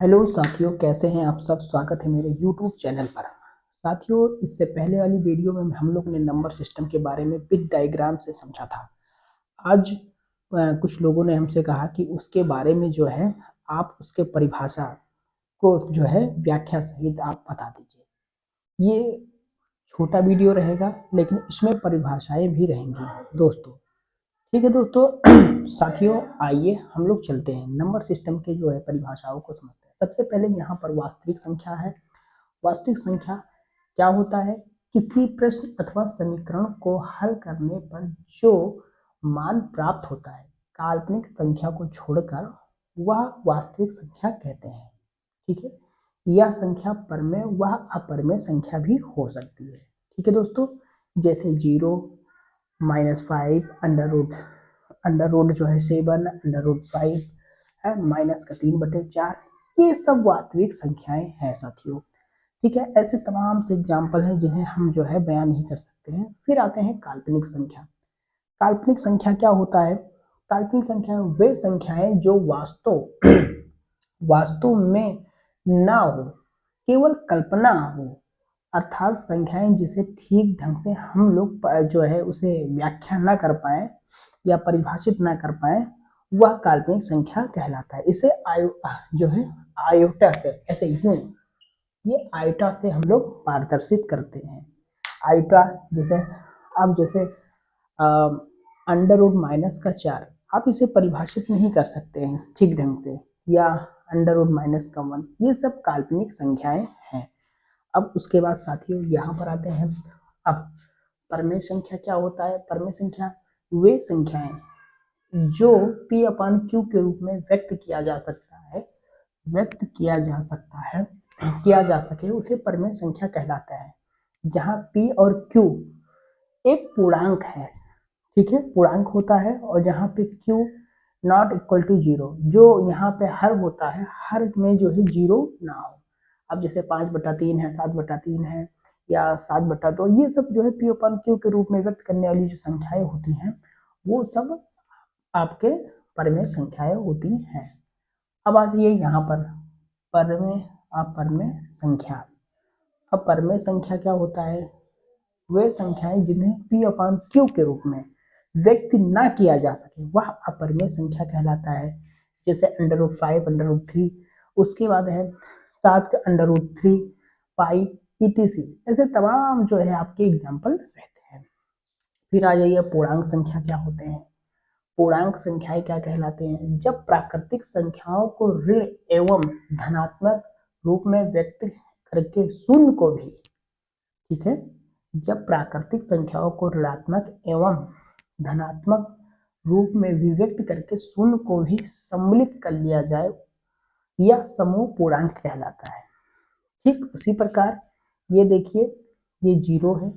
Hello साथियों, कैसे हैं आप सब। स्वागत है मेरे यूट्यूब चैनल पर। साथियों, इससे पहले वाली वीडियो में हम लोग ने नंबर सिस्टम के बारे में बिट डायग्राम से समझा था। आज कुछ लोगों ने हमसे कहा कि उसके बारे में जो है आप उसके परिभाषा को जो है व्याख्या सहित आप बता दीजिए। ये छोटा वीडियो रहेगा लेकिन इसमें परिभाषाएं भी रहेंगी दोस्तों। ठीक है दोस्तों। साथियों, आइए हम लोग चलते हैं नंबर सिस्टम के जो है परिभाषाओं को समझते हैं। सबसे पहले यहाँ पर वास्तविक संख्या है। वास्तविक संख्या क्या होता है? किसी प्रश्न अथवा समीकरण को हल करने पर जो मान प्राप्त होता है काल्पनिक संख्या को छोड़कर, वह वास्तविक संख्या कहते हैं। ठीक है, यह संख्या परमेय व अपरमेय संख्या भी हो सकती है। ठीक है दोस्तों, जैसे 0, -5, अंडर रूट जो है 7, अंडर रूट 5 है, -3/4, ये सब वास्तविक संख्याएं हैं साथियों। ठीक है, ऐसे तमाम से एग्जाम्पल हैं जिन्हें हम जो है बयान नहीं कर सकते हैं। फिर आते हैं काल्पनिक संख्या। काल्पनिक संख्या क्या होता है? काल्पनिक संख्या वे संख्याएं जो वास्तव वास्तव में ना हो, केवल कल्पना हो, अर्थात संख्याएं जिसे ठीक ढंग से हम लोग जो है उसे व्याख्या ना कर पाए या परिभाषित ना कर पाए, वह काल्पनिक संख्या कहलाता है। इसे जो है आयोटा से, ऐसे यूं, ये आयोटा से हम लोग पारदर्शित करते हैं। आयोटा जैसे, अब जैसे अंडर रूट -4, आप इसे परिभाषित नहीं कर सकते हैं ठीक ढंग से, या अंडर रूट -1, ये सब काल्पनिक संख्याएं हैं। अब उसके बाद साथियों यहाँ पर आते हैं। अब परमेय संख्या क्या होता है? परमेय संख्या वे संख्याएं जो P/Q के रूप में व्यक्त किया जा सकता है, किया जा सके, उसे परमेय संख्या कहलाता है। जहाँ P और Q एक पूर्णांक है, ठीक है, पूर्णांक होता है, और जहाँ पे Q ≠0, जो यहाँ पे हर होता है, हर में जो है 0 ना हो। अब जैसे 5/3 है, 7/3 है, या 7/2, ये सब जो है P/Q के रूप में व्यक्त करने वाली जो संख्याएं होती हैं, वो सब आपके परमेय संख्याएं होती हैं। अब आइए यहाँ पर परमेय अपरमेय संख्या। अब परमेय संख्या क्या होता है? वे संख्याएं जिन्हें P/Q के रूप में व्यक्त ना किया जा सके, वह अपरमेय संख्या कहलाता है। जैसे अंडर रूट 5, अंडर रूट 3, उसके बाद है 7 का अंडर रूट 3, पाई, etc। ऐसे तमाम जो है आपके एग्जाम्पल रहते हैं। फिर आ जाइए पूर्णांक संख्या क्या होते हैं। पूर्णांक संख्याएं क्या कहलाते हैं? जब प्राकृतिक संख्याओं को ऋण एवं धनात्मक रूप में व्यक्त करके शून्य को भी, ठीक है, जब प्राकृतिक संख्याओं को ऋणात्मक एवं धनात्मक रूप में विभक्त करके शून्य को भी सम्मिलित कर लिया जाए, यह समूह पूर्णांक कहलाता है। ठीक उसी प्रकार ये देखिए, ये 0 है,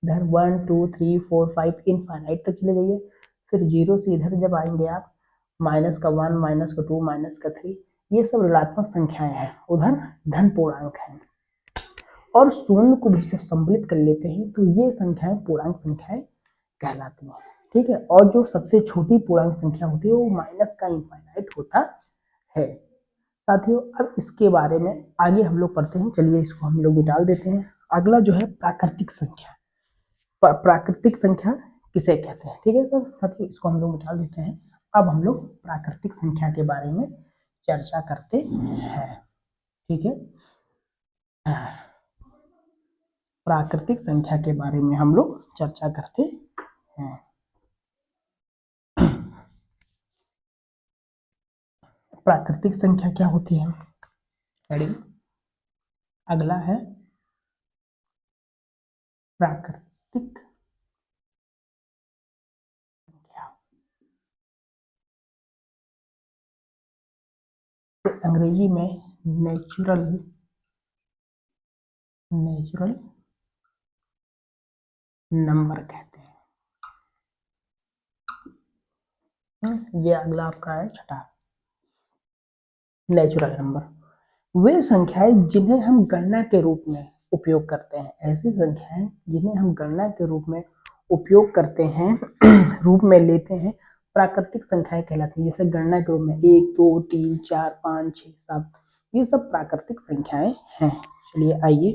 इधर 1 2 3 4 5 इनफाइनाइट तक चले जाइए। फिर 0 से इधर जब आएंगे आप, -1, -2, -3, ये सब ऋणात्मक संख्याएं हैं, उधर धन पूर्णांक है, और शून्य को भी जब सम्मिलित कर लेते हैं तो ये संख्याएं पूर्णांक संख्याएं कहलाती हैं। ठीक है, और जो सबसे छोटी पूर्णांक संख्या होती है वो माइनस का इनफाइनाइट होता है। साथियों, अब इसके बारे में आगे हम लोग पढ़ते हैं। चलिए इसको हम लोग निकाल देते हैं। अगला जो है प्राकृतिक संख्या। प्राकृतिक संख्या किसे कहते हैं? ठीक है सर, साथियों इसको हम लोग निकाल देते हैं। अब हम लोग प्राकृतिक संख्या के बारे में चर्चा करते हैं। ठीक है, प्राकृतिक संख्या के बारे में हम लोग चर्चा करते हैं। प्राकृतिक संख्या क्या होती है? अगला है प्राकृतिक संख्या। अंग्रेजी में नेचुरल नंबर कहते हैं। ये अगला आपका है छठा, नेचुरल नंबर। वे संख्याएं जिन्हें हम गणना के रूप में उपयोग करते हैं, ऐसी संख्याएं जिन्हें हम गणना के रूप में उपयोग करते हैं रूप में लेते हैं, प्राकृतिक संख्याएं कहलाती हैं। जैसे गणना के रूप में 1 2 3 4 5 6 7, ये सब प्राकृतिक संख्याएं हैं। चलिए आइए,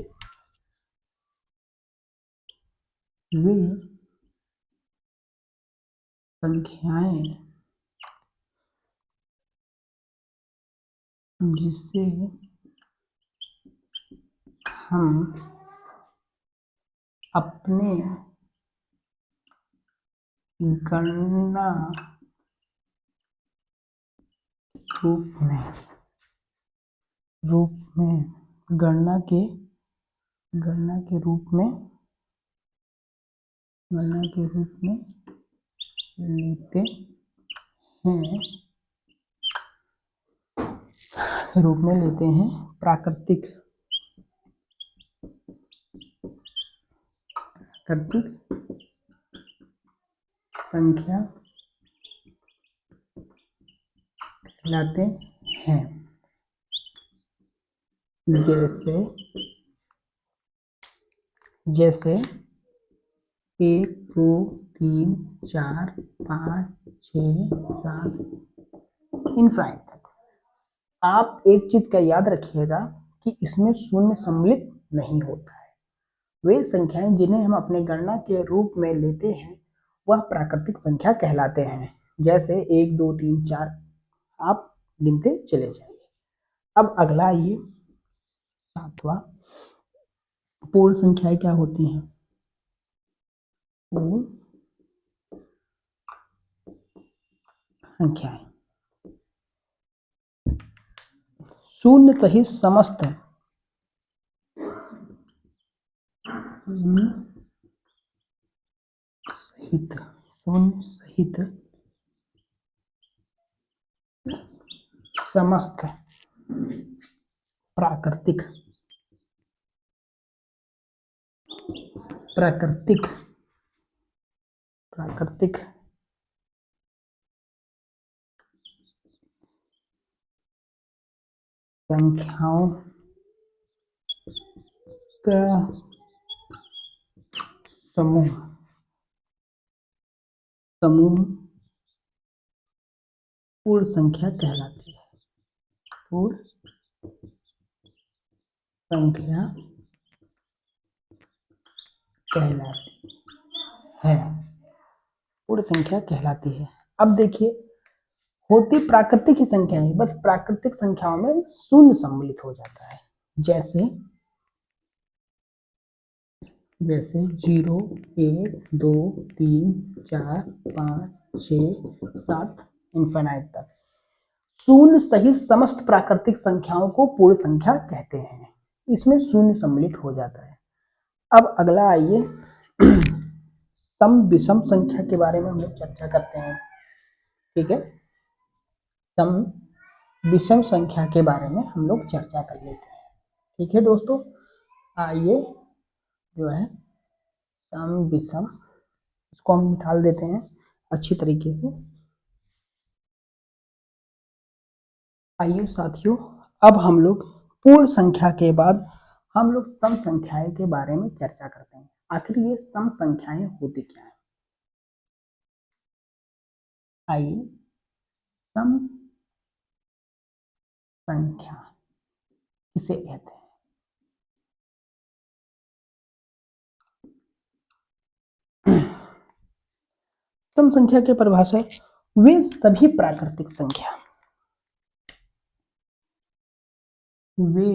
वे संख्याएं जिसे हम अपने गणना रूप में गणना के रूप में लेते हैं प्राकृतिक संख्या कहलाते हैं। जैसे 1 2 3 4 5 6 7 इनफाइनाइट तक। आप एक चीज का याद रखिएगा कि इसमें शून्य सम्मिलित नहीं होता है। वे संख्याएं जिन्हें हम अपने गणना के रूप में लेते हैं वह प्राकृतिक संख्या कहलाते हैं। जैसे 1 2 3 4 आप गिनते चले जाइए। अब अगला आइए, 7वां, पूर्ण संख्याएं क्या होती हैं? पूर्ण संख्याएं शून्य सहित समस्त समस्त प्राकृतिक संख्याओं का समूह पूर्ण संख्या कहलाती है। पूर्ण संख्या कहलाती है। अब देखिए, होती प्राकृतिक ही संख्याएं, बस प्राकृतिक संख्याओं में शून्य सम्मिलित हो जाता है। जैसे 0 1 2 3 4 5 6 7 इनफाइनाइट तक। शून्य सहित समस्त प्राकृतिक संख्याओं को पूर्ण संख्या कहते हैं। इसमें शून्य सम्मिलित हो जाता है। अब अगला आइए, सम विषम संख्या के बारे में हम लोग चर्चा करते हैं। ठीक है, सम विषम संख्या के बारे में हम लोग चर्चा कर लेते हैं। ठीक है दोस्तों, आइए जो है सम विषम, इसको हम निकाल देते हैं अच्छी तरीके से। आइए साथियों, अब हम लोग पूर्ण संख्या के बाद हम लोग सम संख्याएं के बारे में चर्चा करते हैं। आखिर ये सम संख्याएं होती क्या है? आइए, सम संख्या किसे कहते हैं? सम संख्या की परिभाषा, वे सभी प्राकृतिक संख्या वे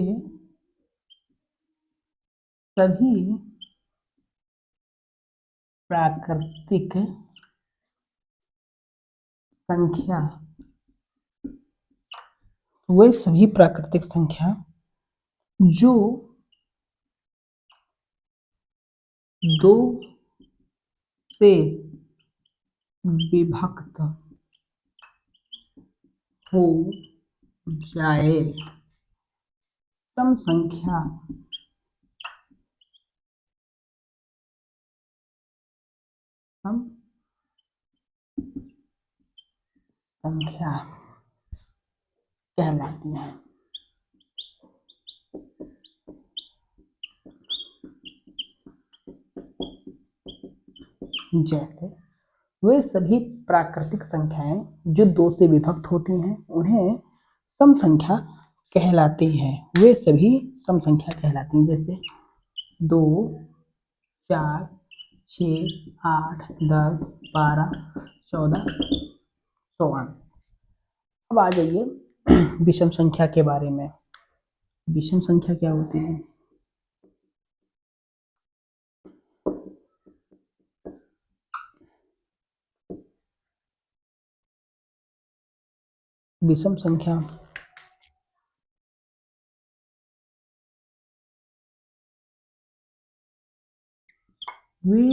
सभी प्राकृतिक संख्या जो 2 से विभक्त हो जाए, सम संख्या कहलाती है। जैसे वे सभी प्राकृतिक संख्याएं जो 2 से विभक्त होती हैं उन्हें सम संख्या कहलाती हैं, वे सभी सम संख्या कहलाती हैं। जैसे 2, 4, 6, 8, 10, 12, 14, 16। अब आ जाइए विषम संख्या के बारे में। विषम संख्या क्या होती है? विषम संख्या वे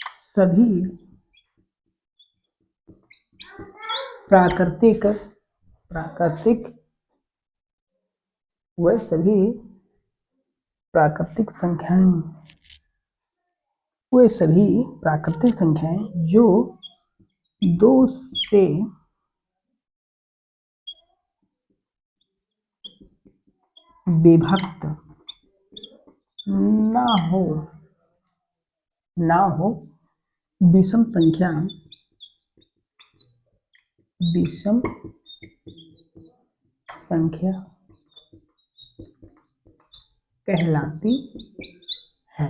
सभी प्राकृतिक वे सभी प्राकृतिक संख्याएं वे सभी प्राकृतिक संख्याएं जो 2 से विभक्त ना हो विषम संख्या कहलाती है।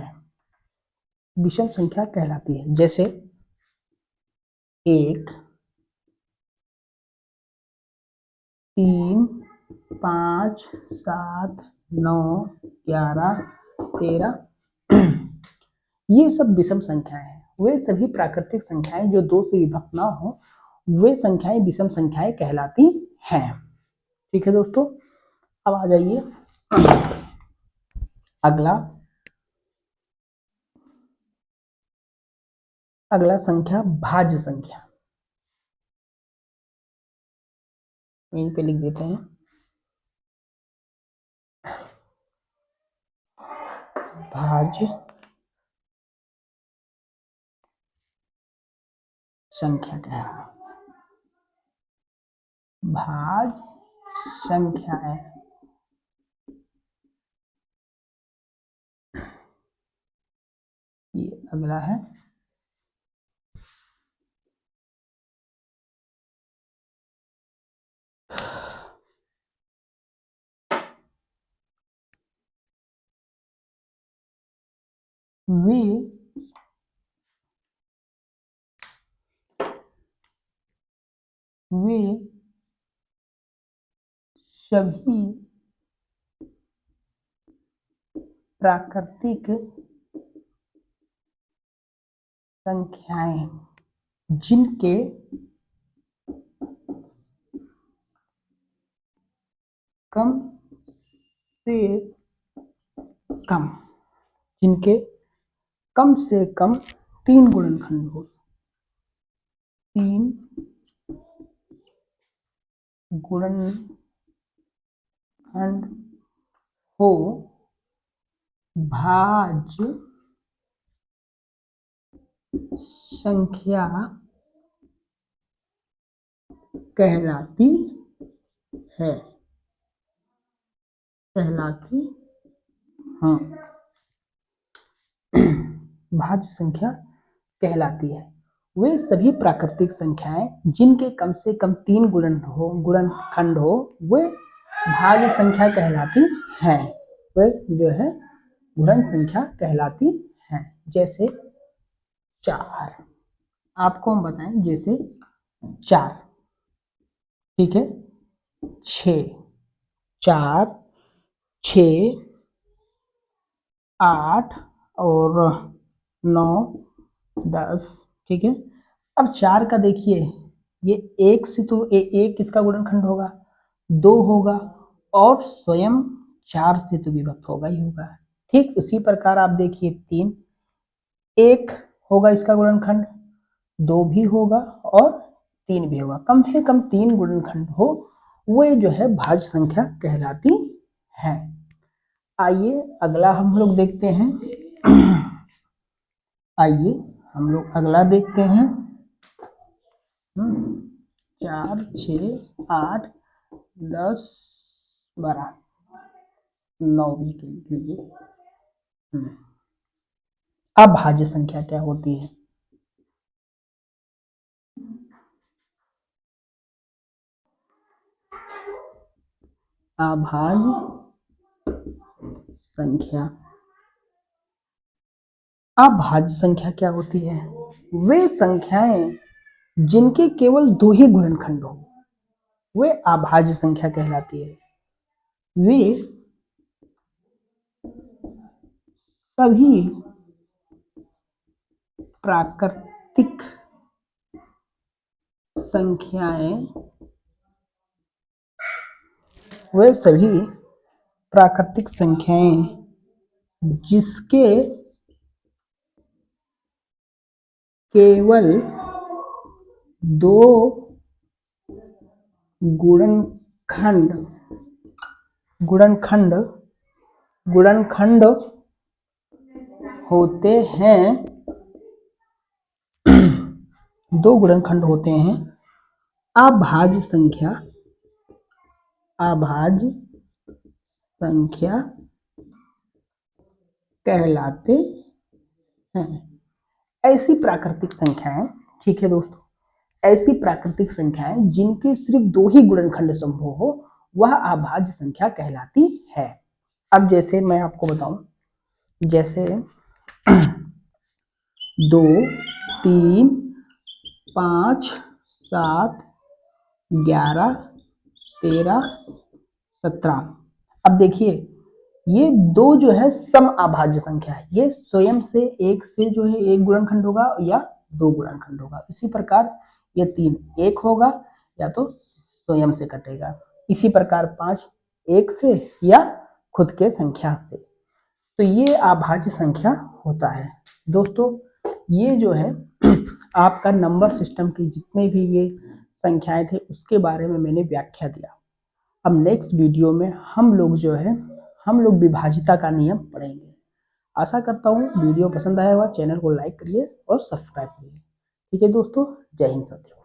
विषम संख्या कहलाती है। जैसे 1, 3, 5, 7, 9, 11, 13 ये सब विषम संख्याएं हैं। वे सभी प्राकृतिक संख्याएं जो 2 से विभक्त ना हो वे संख्याएं विषम संख्याएं कहलाती हैं। ठीक है दोस्तों, अब आ जाइए अगला संख्या भाज्य संख्या। यहीं पे लिख देते हैं भाज्य संख्या क्या है? भाज्य संख्याएं ये अगला है वे सभी प्राकृतिक संख्याएं जिनके कम से कम जिनके कम से कम 3 गुणनखंड हो। 3 गुणनखंड हो भाज्य संख्या कहलाती है। हाँ भाज्य संख्या कहलाती है। वे सभी प्राकृतिक संख्याएं जिनके कम से कम 3 गुणनखंड हो वे भाज्य संख्या कहलाती हैं। वे जो है गुणन संख्या कहलाती हैं। जैसे 4 आपको हम बताएं, जैसे 4 ठीक है 6 4 6 8 और 9 10 ठीक है। अब 4 का देखिए ये 1 से तो एक किसका गुणनखंड होगा? 2 होगा और स्वयं 4 से तो विभक्त होगा ही होगा। ठीक उसी प्रकार आप देखिए 3 1 होगा इसका गुणनखंड, 2 भी होगा और 3 भी होगा। कम से कम 3 गुणनखंड हो वे जो है भाज्य संख्या कहलाती है। आइए अगला हम लोग देखते हैं आइए हम लोग अगला देखते हैं 4 6 8 10 12 9 भी लिख लीजिए। अब भाज्य संख्या क्या होती है? अभाज्य संख्या। अभाज्य संख्या क्या होती है? वे संख्याएं जिनके केवल दो ही गुणनखंड हो, वे अभाज्य संख्या कहलाती है। वे सभी प्राकृतिक संख्याएं, वे सभी प्राकृतिक संख्याएं जिसके केवल दो गुणनखंड गुणनखंड गुणनखंड होते हैं, दो गुणनखंड होते हैं, अभाज्य संख्या, अभाज्य संख्या कहलाते हैं। ऐसी प्राकृतिक संख्याएं, ठीक है दोस्तों, ऐसी प्राकृतिक संख्याएं जिनके सिर्फ दो ही गुणनखंड संभव हो, वह अभाज्य संख्या कहलाती है। अब जैसे मैं आपको बताऊं, जैसे 2, 3, 5, 7, 11, 13, 17। अब देखिए, ये दो जो है सम अभाज्य संख्या है, ये स्वयं से एक से जो है एक गुणनखंड होगा या दो गुणनखंड होगा। इसी प्रकार ये 3 एक होगा या तो स्वयं से कटेगा। इसी प्रकार 5 एक से या खुद के संख्या से। तो ये अभाज्य संख्या होता है। दोस्तों ये जो है आपका नंबर सिस्टम की जितने भी ये संख्याएं थे उसके बारे में मैंने व्याख्या दिया। अब नेक्स्ट वीडियो में हम लोग विभाजिता का नियम पढ़ेंगे। आशा करता हूँ वीडियो पसंद आया होगा। चैनल को लाइक करिए और सब्सक्राइब करिए। ठीक है दोस्तों, जय हिंद साथियों।